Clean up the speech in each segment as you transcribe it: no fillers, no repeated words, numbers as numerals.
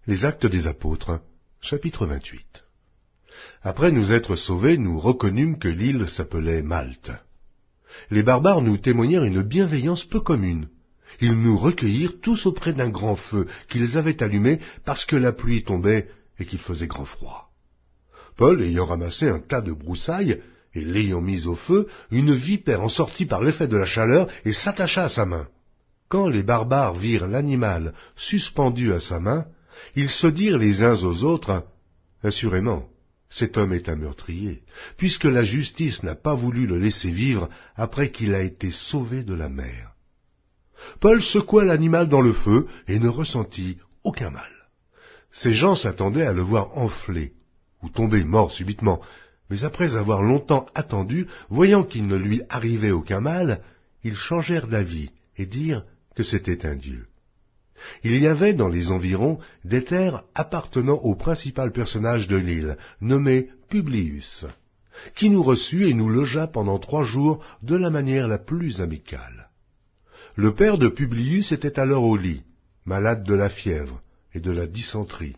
Les Actes des Apôtres, chapitre 28. Après nous être sauvés, nous reconnûmes que l'île s'appelait Malte. Les barbares nous témoignèrent une bienveillance peu commune. Ils nous recueillirent tous auprès d'un grand feu qu'ils avaient allumé parce que la pluie tombait et qu'il faisait grand froid. Paul, ayant ramassé un tas de broussailles et l'ayant mise au feu, une vipère en sortit par l'effet de la chaleur et s'attacha à sa main. Quand les barbares virent l'animal suspendu à sa main, ils se dirent les uns aux autres, « Assurément, cet homme est un meurtrier, puisque la justice n'a pas voulu le laisser vivre après qu'il a été sauvé de la mer. » Paul secoua l'animal dans le feu et ne ressentit aucun mal. Ces gens s'attendaient à le voir enfler ou tomber mort subitement, mais après avoir longtemps attendu, voyant qu'il ne lui arrivait aucun mal, ils changèrent d'avis et dirent que c'était un dieu. Il y avait dans les environs des terres appartenant au principal personnage de l'île, nommé Publius, qui nous reçut et nous logea pendant 3 jours de la manière la plus amicale. Le père de Publius était alors au lit, malade de la fièvre et de la dysenterie.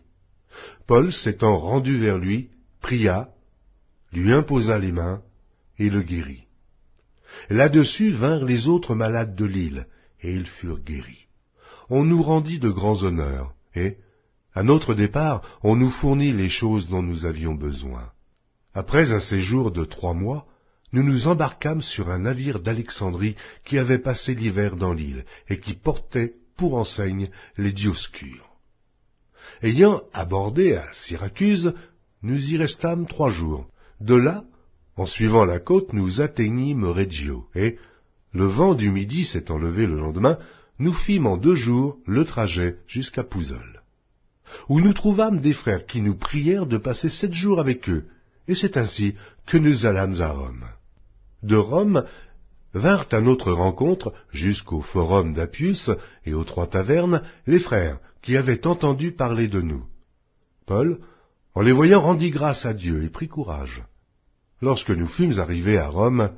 Paul, s'étant rendu vers lui, pria, lui imposa les mains et le guérit. Là-dessus vinrent les autres malades de l'île, et ils furent guéris. On nous rendit de grands honneurs, et, à notre départ, on nous fournit les choses dont nous avions besoin. Après un séjour de 3 mois, nous nous embarquâmes sur un navire d'Alexandrie qui avait passé l'hiver dans l'île, et qui portait pour enseigne les Dioscures. Ayant abordé à Syracuse, nous y restâmes 3 jours. De là, en suivant la côte, nous atteignîmes Reggio, et, le vent du midi s'étant levé le lendemain, nous fîmes en 2 jours le trajet jusqu'à Pouzole, où nous trouvâmes des frères qui nous prièrent de passer 7 jours avec eux, et c'est ainsi que nous allâmes à Rome. De Rome vinrent à notre rencontre, jusqu'au forum d'Appius et aux 3 tavernes, les frères qui avaient entendu parler de nous. Paul, en les voyant, rendit grâce à Dieu et prit courage. Lorsque nous fûmes arrivés à Rome,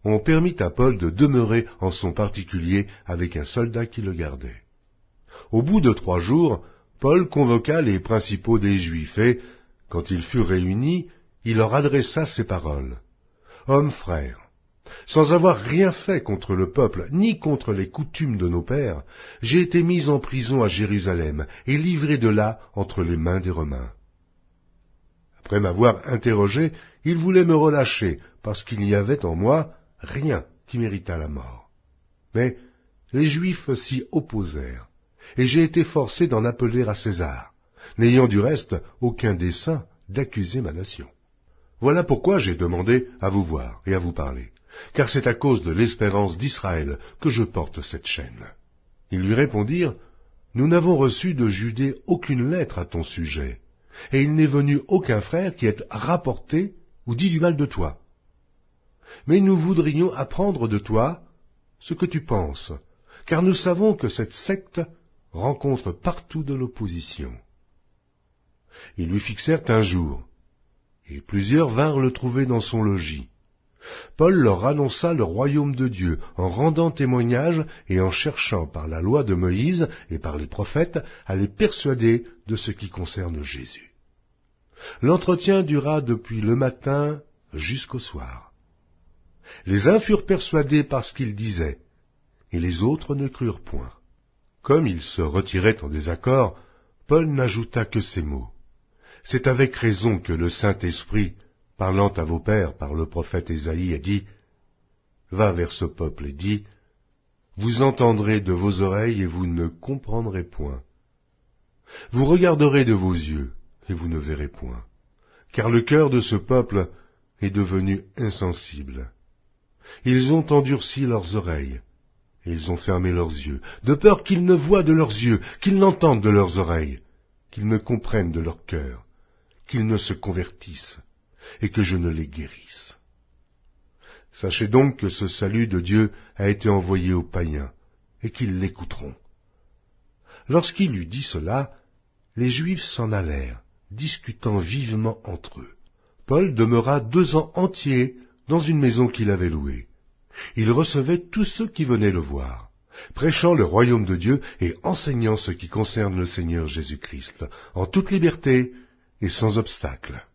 on permit à Paul de demeurer en son particulier avec un soldat qui le gardait. Au bout de 3 jours, Paul convoqua les principaux des Juifs et, quand ils furent réunis, il leur adressa ces paroles. « Hommes frères, sans avoir rien fait contre le peuple, ni contre les coutumes de nos pères, j'ai été mis en prison à Jérusalem et livré de là entre les mains des Romains. Après m'avoir interrogé, ils voulaient me relâcher, parce qu'il n'y avait en moi rien qui méritât la mort. Mais les Juifs s'y opposèrent, et j'ai été forcé d'en appeler à César, n'ayant du reste aucun dessein d'accuser ma nation. Voilà pourquoi j'ai demandé à vous voir et à vous parler, car c'est à cause de l'espérance d'Israël que je porte cette chaîne. » Ils lui répondirent, « Nous n'avons reçu de Judée aucune lettre à ton sujet, et il n'est venu aucun frère qui ait rapporté ou dit du mal de toi. Mais nous voudrions apprendre de toi ce que tu penses, car nous savons que cette secte rencontre partout de l'opposition. » Ils lui fixèrent un jour, et plusieurs vinrent le trouver dans son logis. Paul leur annonça le royaume de Dieu, en rendant témoignage et en cherchant par la loi de Moïse et par les prophètes à les persuader de ce qui concerne Jésus. L'entretien dura depuis le matin jusqu'au soir. Les uns furent persuadés par ce qu'il disait, et les autres ne crurent point. Comme ils se retiraient en désaccord, Paul n'ajouta que ces mots. « C'est avec raison que le Saint-Esprit, parlant à vos pères par le prophète Ésaïe, a dit, « Va vers ce peuple et dis, vous entendrez de vos oreilles et vous ne comprendrez point. Vous regarderez de vos yeux et vous ne verrez point, car le cœur de ce peuple est devenu insensible. Ils ont endurci leurs oreilles, et ils ont fermé leurs yeux, de peur qu'ils ne voient de leurs yeux, qu'ils n'entendent de leurs oreilles, qu'ils ne comprennent de leur cœur, qu'ils ne se convertissent, et que je ne les guérisse. Sachez donc que ce salut de Dieu a été envoyé aux païens, et qu'ils l'écouteront. » Lorsqu'il eut dit cela, les Juifs s'en allèrent, discutant vivement entre eux. Paul demeura 2 ans entiers dans une maison qu'il avait louée. Il recevait tous ceux qui venaient le voir. prêchant le royaume de Dieu et enseignant ce qui concerne le Seigneur Jésus-Christ, en toute liberté et sans obstacle.